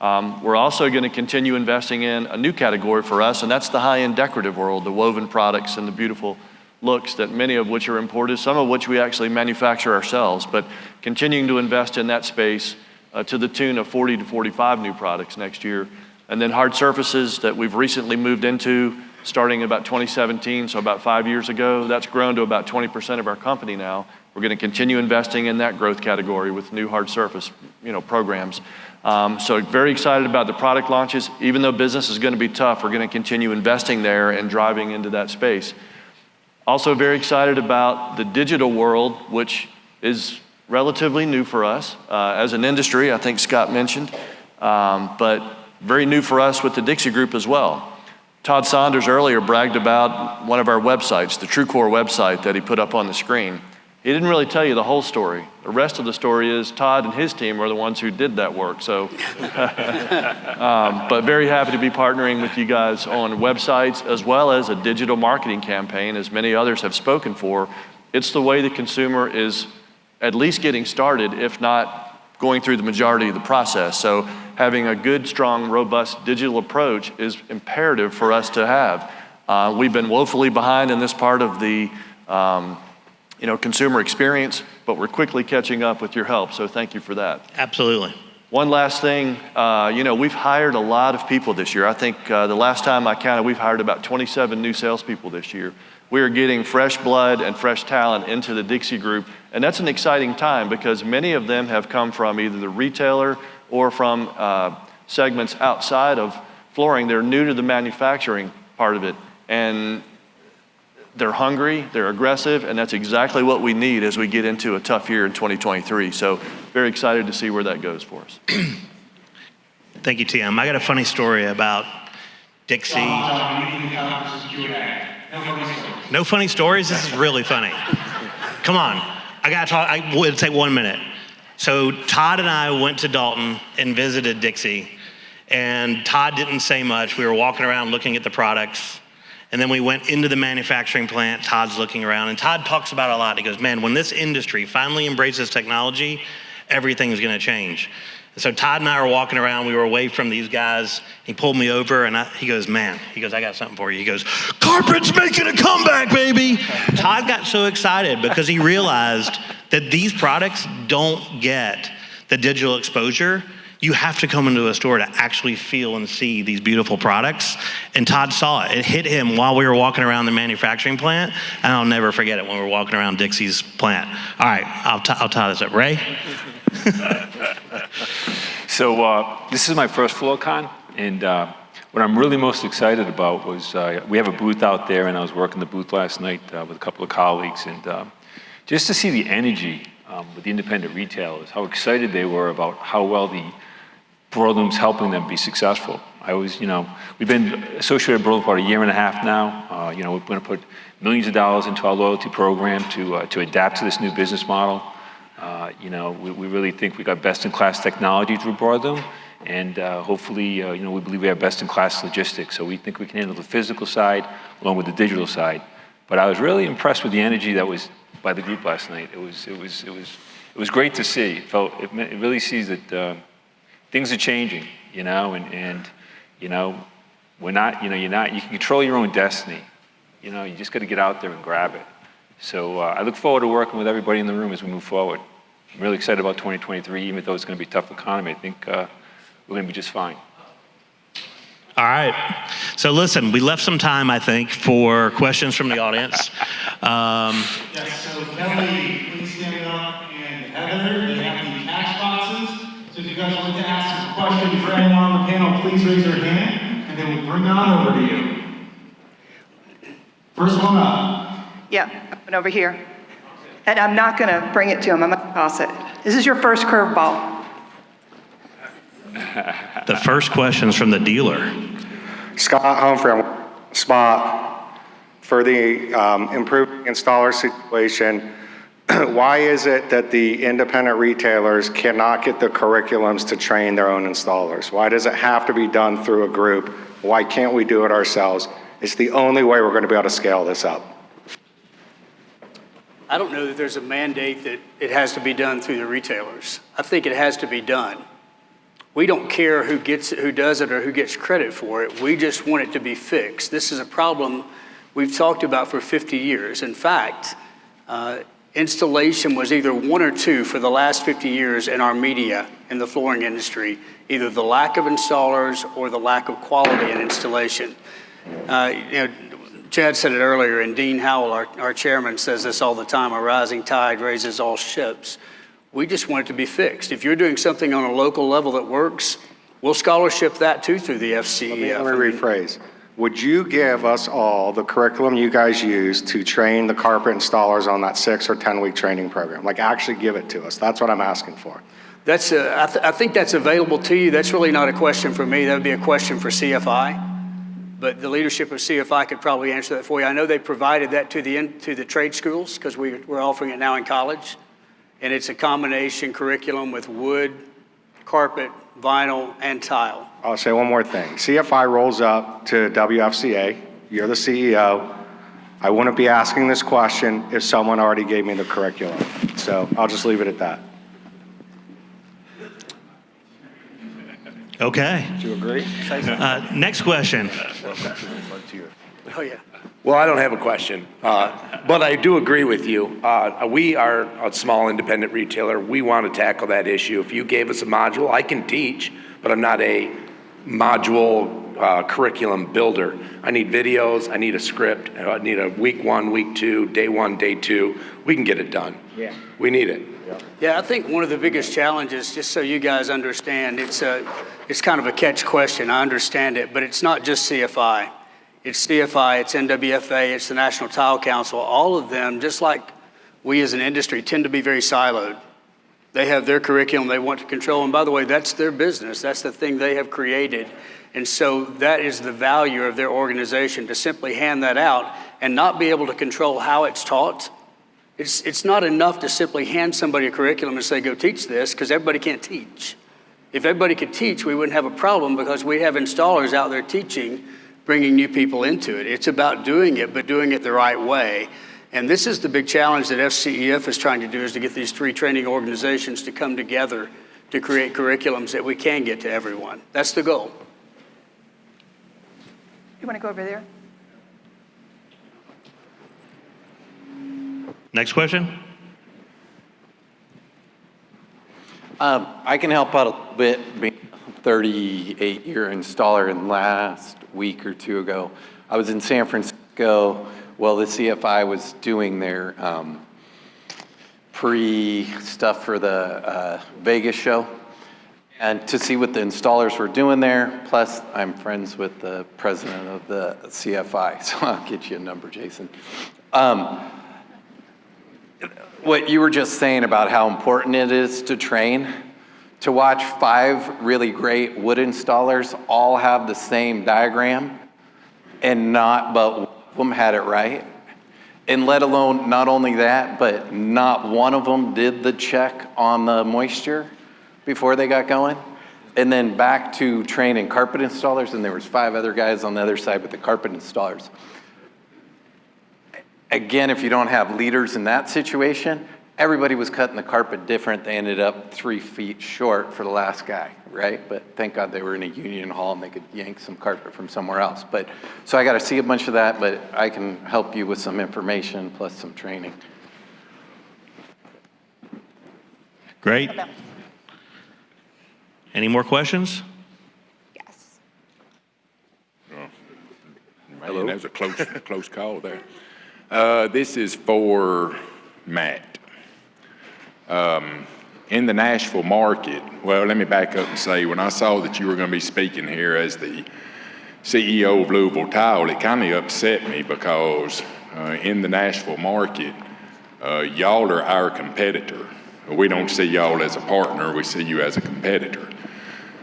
We're also going to continue investing in a new category for us, and that's the high-end decorative world, the woven products and the beautiful looks that many of which are imported, some of which we actually manufacture ourselves, but continuing to invest in that space to the tune of 40 to 45 new products next year. And then hard surfaces that we've recently moved into starting about 2017, so about 5 years ago. That's grown to about 20% of our company now. We're going to continue investing in that growth category with new hard surface programs. So very excited about the product launches. Even though business is going to be tough, we're going to continue investing there and driving into that space. Also very excited about the digital world, which is relatively new for us as an industry, I think Scott mentioned, but very new for us with the Dixie Group as well. Todd Saunders earlier bragged about one of our websites, the TrueCore website that he put up on the screen. He didn't really tell you the whole story. The rest of the story is Todd and his team are the ones who did that work. So, but very happy to be partnering with you guys on websites as well as a digital marketing campaign, as many others have spoken for. It's the way the consumer is at least getting started, if not going through the majority of the process. So having a good, strong, robust digital approach is imperative for us to have. We've been woefully behind in this part of the consumer experience, but we're quickly catching up with your help, so thank you for that. Absolutely. One last thing, we've hired a lot of people this year. I think the last time I counted, we've hired about 27 new salespeople this year. We are getting fresh blood and fresh talent into the Dixie Group, and that's an exciting time because many of them have come from either the retailer or from segments outside of flooring. They're new to the manufacturing part of it, and they're hungry, they're aggressive, and that's exactly what we need as we get into a tough year in 2023. So very excited to see where that goes for us. Thank you, TM. I got a funny story about Dixie. No funny stories? This is really funny. Come on, I gotta talk, I would take 1 minute. So Todd and I went to Dalton and visited Dixie, and Todd didn't say much. We were walking around looking at the products, and then we went into the manufacturing plant. Todd's looking around, and Todd talks about it a lot. He goes, man, when this industry finally embraces technology, everything's gonna change. And so Todd and I were walking around, we were away from these guys. He pulled me over and he goes, I got something for you. He goes, carpet's making a comeback, baby. Todd got so excited because he realized that these products don't get the digital exposure. You have to come into a store to actually feel and see these beautiful products. And Todd saw it. It hit him while we were walking around the manufacturing plant, and I'll never forget it when we were walking around Dixie's plant. All right, I'll tie this up. Ray? So this is my first FloorCon, and what I'm really most excited about was we have a booth out there, and I was working the booth last night with a couple of colleagues, and just to see the energy with the independent retailers, how excited they were about how well the Broadloom's helping them be successful. We've been associated with Broadloom for about 1.5 years now. We're going to put millions of dollars into our loyalty program to adapt to this new business model. We really think we got best-in-class technology through Broadloom, and hopefully, we believe we have best-in-class logistics. So we think we can handle the physical side along with the digital side. But I was really impressed with the energy that was by the group last night. It was great to see. It really sees that things are changing, and we're not, you can control your own destiny. You just got to get out there and grab it. So I look forward to working with everybody in the room as we move forward. I'm really excited about 2023, even though it's going to be a tough economy. I think we're going to be just fine. All right. So listen, we left some time, I think, for questions from the audience. Yes, so Kelly, please stand up, and Heather, they have the cash boxes. So if you guys want to ask a question for anyone on the panel, please raise your hand, and then we'll bring it on over to you. First one up. Yeah, up over here. And I'm not going to bring it to him. I'm going to toss it. This is your first curveball. The first question's from the dealer. Scott Humphrey, I'm spot for the improving installer situation. Why is it that the independent retailers cannot get the curriculums to train their own installers? Why does it have to be done through a group? Why can't we do it ourselves? It's the only way we're going to be able to scale this up. I don't know that there's a mandate that it has to be done through the retailers. I think it has to be done. We don't care who does it or who gets credit for it. We just want it to be fixed. This is a problem we've talked about for 50 years. In fact, installation was either one or two for the last 50 years in our media in the flooring industry, either the lack of installers or the lack of quality in installation. Chad said it earlier, and Dean Howell, our chairman, says this all the time: a rising tide raises all ships. We just want it to be fixed. If you're doing something on a local level that works, we'll scholarship that too through the FCEF. Let me rephrase. Would you give us all the curriculum you guys use to train the carpet installers on that 6 or 10 week training program? Like, actually give it to us. That's what I'm asking for. That's I think that's available to you. That's really not a question for me. That would be a question for CFI. But the leadership of CFI could probably answer that for you. I know they provided that to the trade schools because we're offering it now in college. And it's a combination curriculum with wood, carpet, vinyl, and tile. I'll say one more thing. CFI rolls up to WFCA. You're the CEO. I wouldn't be asking this question if someone already gave me the curriculum. So I'll just leave it at that. Okay. Do you agree? Next question. Oh, yeah. Well, I don't have a question, but I do agree with you. We are a small independent retailer. We want to tackle that issue. If you gave us a module, I can teach, but I'm not a module curriculum builder. I need videos, I need a script, I need a week 1, week 2, day 1, day 2. We can get it done. Yeah. We need it. Yeah, I think one of the biggest challenges, just so you guys understand, it's kind of a catch question. I understand it, but it's not just CFI. It's CFI, it's NWFA, it's the National Tile Council. All of them, just like we as an industry, tend to be very siloed. They have their curriculum they want to control, and by the way, that's their business. That's the thing they have created. And so that is the value of their organization, to simply hand that out and not be able to control how it's taught. It's not enough to simply hand somebody a curriculum and say, go teach this, because everybody can't teach. If everybody could teach, we wouldn't have a problem, because we have installers out there teaching, bringing new people into it. It's about doing it, but doing it the right way. And this is the big challenge that FCEF is trying to do, is to get these 3 training organizations to come together to create curriculums that we can get to everyone. That's the goal. You want to go over there? Next question. I can help out a little bit, being a 38-year installer, and last week or 2 ago, I was in San Francisco while the CFI was doing their pre-stuff for the Vegas show, and to see what the installers were doing there. Plus, I'm friends with the president of the CFI, so I'll get you a number, Jason. What you were just saying about how important it is to train, to watch 5 really great wood installers all have the same diagram and not but one of them had it right. And let alone not only that, but not one of them did the check on the moisture before they got going. And then back to training carpet installers, and there was 5 other guys on the other side with the carpet installers. Again, if you don't have leaders in that situation, everybody was cutting the carpet different. They ended up 3 feet short for the last guy, right? But thank God they were in a union hall and they could yank some carpet from somewhere else. But so I got to see a bunch of that, but I can help you with some information plus some training. Great. Any more questions? Yes. Man, that was a close call there. This is for Matt. In the Nashville market, well, let me back up and say, when I saw that you were going to be speaking here as the CEO of Louisville Tile, it kind of upset me, because in the Nashville market, y'all are our competitor. We don't see y'all as a partner, we see you as a competitor.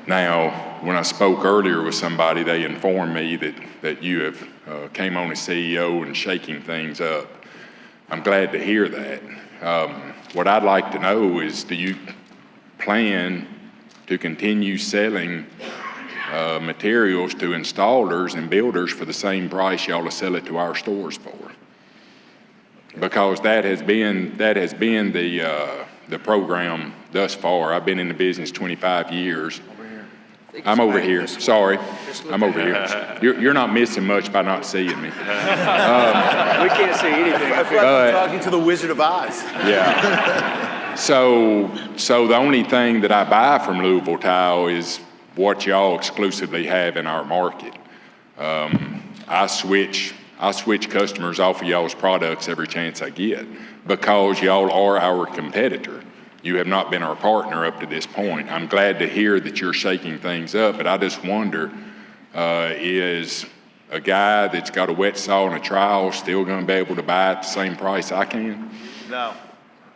Now, when I spoke earlier with somebody, they informed me that you have came on as CEO and shaking things up. I'm glad to hear that. What I'd like to know is, do you plan to continue selling materials to installers and builders for the same price y'all will sell it to our stores for? Because that has been the program thus far. I've been in the business 25 years. I'm over here. Sorry, I'm over here. You're not missing much by not seeing me. We can't see anything. I feel like I'm talking to the Wizard of Oz. Yeah. So the only thing that I buy from Louisville Tile is what y'all exclusively have in our market. I switch customers off of y'all's products every chance I get because y'all are our competitor. You have not been our partner up to this point. I'm glad to hear that you're shaking things up, but I just wonder, is a guy that's got a wet saw and a trowel still going to be able to buy at the same price I can? No.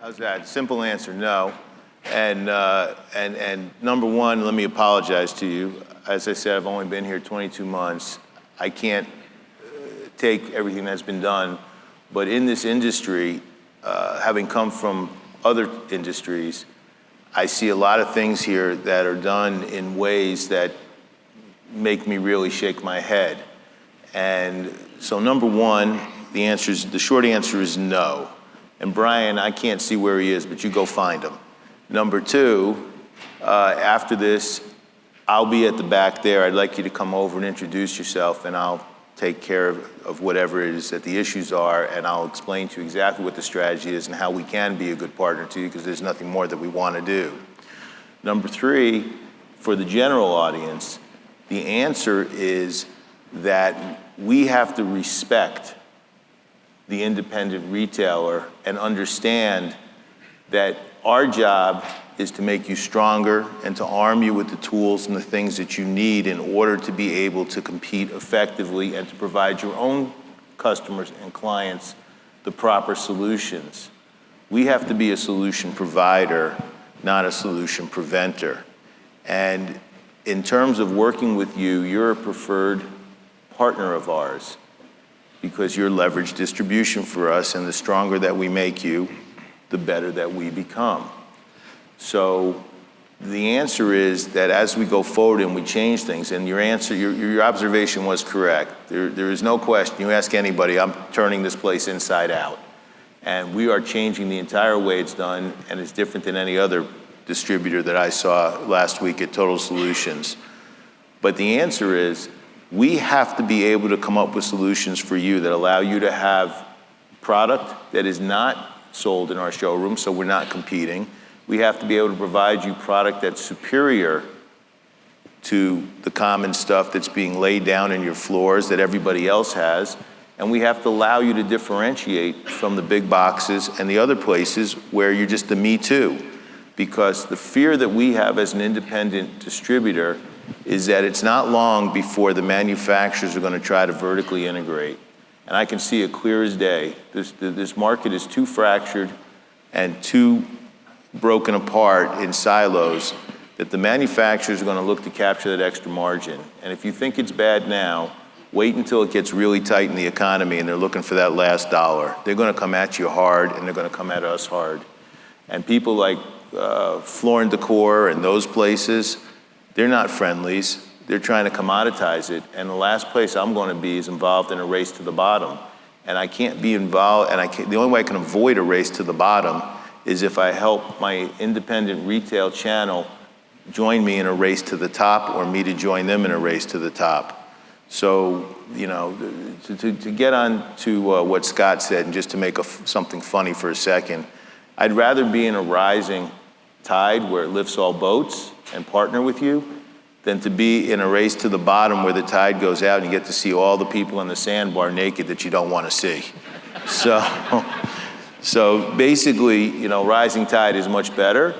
How's that? Simple answer, no. And number one, let me apologize to you. As I said, I've only been here 22 months. I can't take everything that's been done, but in this industry, having come from other industries, I see a lot of things here that are done in ways that make me really shake my head. And so number one, the short answer is no. And Brian, I can't see where he is, but you go find him. Number two, after this, I'll be at the back there. I'd like you to come over and introduce yourself, and I'll take care of whatever it is that the issues are, and I'll explain to you exactly what the strategy is and how we can be a good partner to you, because there's nothing more that we want to do. Number three, for the general audience, the answer is that we have to respect the independent retailer and understand that our job is to make you stronger and to arm you with the tools and the things that you need in order to be able to compete effectively and to provide your own customers and clients the proper solutions. We have to be a solution provider, not a solution preventer. And in terms of working with you, you're a preferred partner of ours because you're leveraged distribution for us, and the stronger that we make you, the better that we become. So the answer is that as we go forward and we change things, and your observation was correct. There is no question. You ask anybody, I'm turning this place inside out. And we are changing the entire way it's done, and it's different than any other distributor that I saw last week at Total Solutions. But the answer is, we have to be able to come up with solutions for you that allow you to have product that is not sold in our showroom, so we're not competing. We have to be able to provide you product that's superior to the common stuff that's being laid down in your floors that everybody else has. And we have to allow you to differentiate from the big boxes and the other places where you're just the me too. Because the fear that we have as an independent distributor is that it's not long before the manufacturers are going to try to vertically integrate. And I can see it clear as day. This market is too fractured and too broken apart in silos that the manufacturers are going to look to capture that extra margin. And if you think it's bad now, wait until it gets really tight in the economy and they're looking for that last dollar. They're going to come at you hard, and they're going to come at us hard. And people like Floor and Decor and those places, they're not friendlies. They're trying to commoditize it. And the last place I'm going to be is involved in a race to the bottom. And I can't be involved, and the only way I can avoid a race to the bottom is if I help my independent retail channel join me in a race to the top, or me to join them in a race to the top. So, you know, to get on to what Scott said, and just to make something funny for a second, I'd rather be in a rising tide where it lifts all boats and partner with you than to be in a race to the bottom where the tide goes out and you get to see all the people in the sandbar naked that you don't want to see. So basically, you know, rising tide is much better.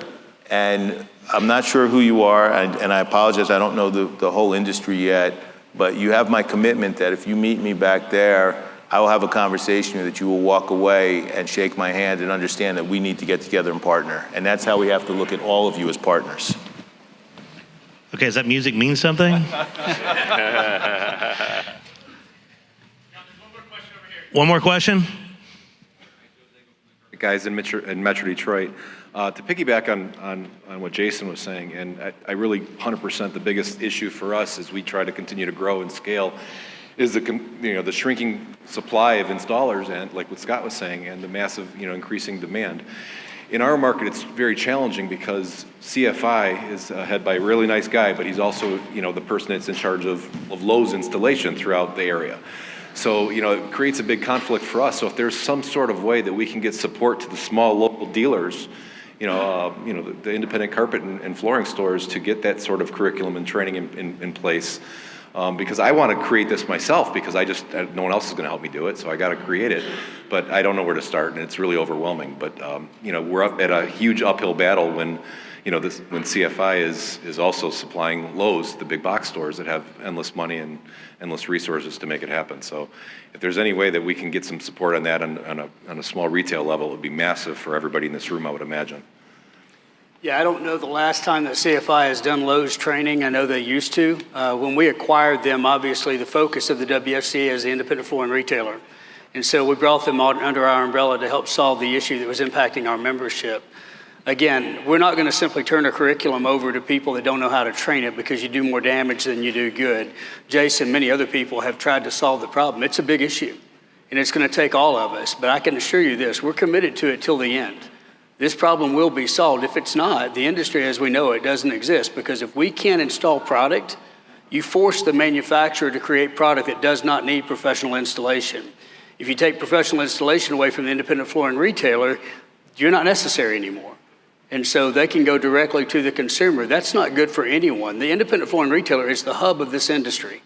And I'm not sure who you are, and I apologize, I don't know the whole industry yet, but you have my commitment that if you meet me back there, I will have a conversation that you will walk away and shake my hand and understand that we need to get together and partner. And that's how we have to look at all of you as partners. Okay, does that music mean something? One more question? Guys in Metro Detroit. To piggyback on what Jason was saying, and I really 100% the biggest issue for us as we try to continue to grow and scale is the shrinking supply of installers, and like what Scott was saying, and the massive increasing demand. In our market, it's very challenging because CFI is head by a really nice guy, but he's also the person that's in charge of Lowe's installation throughout the area. So, it creates a big conflict for us. So if there's some sort of way that we can get support to the small local dealers, the independent carpet and flooring stores to get that sort of curriculum and training in place. Because I want to create this myself because no one else is going to help me do it. So I got to create it, but I don't know where to start and it's really overwhelming. But, we're up at a huge uphill battle when CFI is also supplying Lowe's, the big box stores that have endless money and endless resources to make it happen. So if there's any way that we can get some support on that on a small retail level, it would be massive for everybody in this room, I would imagine. Yeah, I don't know the last time that CFI has done Lowe's training. I know they used to. When we acquired them, obviously the focus of the WFCA is the independent flooring retailer. And so we brought them under our umbrella to help solve the issue that was impacting our membership. Again, we're not going to simply turn a curriculum over to people that don't know how to train it because you do more damage than you do good. Jason, many other people have tried to solve the problem. It's a big issue, and it's going to take all of us. But I can assure you this, we're committed to it till the end. This problem will be solved. If it's not, the industry as we know it doesn't exist, because if we can't install product, you force the manufacturer to create product that does not need professional installation. If you take professional installation away from the independent flooring retailer, you're not necessary anymore. And so they can go directly to the consumer. That's not good for anyone. The independent flooring retailer is the hub of this industry.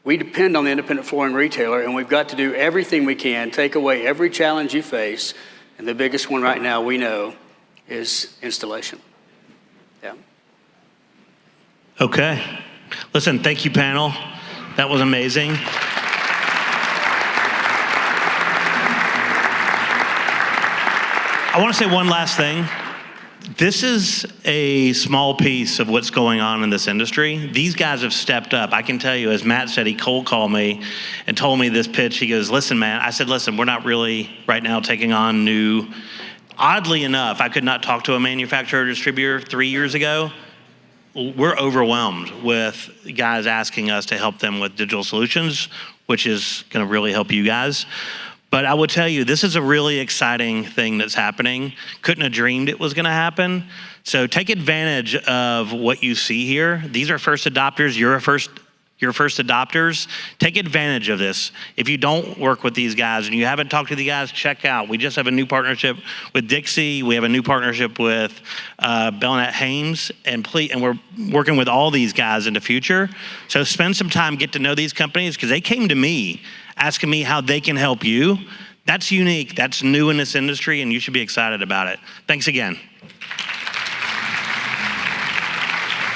We depend on the independent flooring retailer, and we've got to do everything we can, take away every challenge you face. And the biggest one right now we know is installation. Yeah. Okay. Listen, thank you, panel. That was amazing. I want to say one last thing. This is a small piece of what's going on in this industry. These guys have stepped up. I can tell you, as Matt said, he cold called me and told me this pitch. He goes, listen, man. I said, listen, we're not really right now taking on new. Oddly enough, I could not talk to a manufacturer or distributor 3 years ago. We're overwhelmed with guys asking us to help them with digital solutions, which is going to really help you guys. But I will tell you, this is a really exciting thing that's happening. Couldn't have dreamed it was gonna happen. So take advantage of what you see here. These are first adopters, you're first adopters. Take advantage of this. If you don't work with these guys and you haven't talked to the guys, check out. We just have a new partnership with Dixie. We have a new partnership with JJ Haines, and we're working with all these guys in the future. So spend some time, get to know these companies, because they came to me asking me how they can help you. That's unique, that's new in this industry, and you should be excited about it. Thanks again.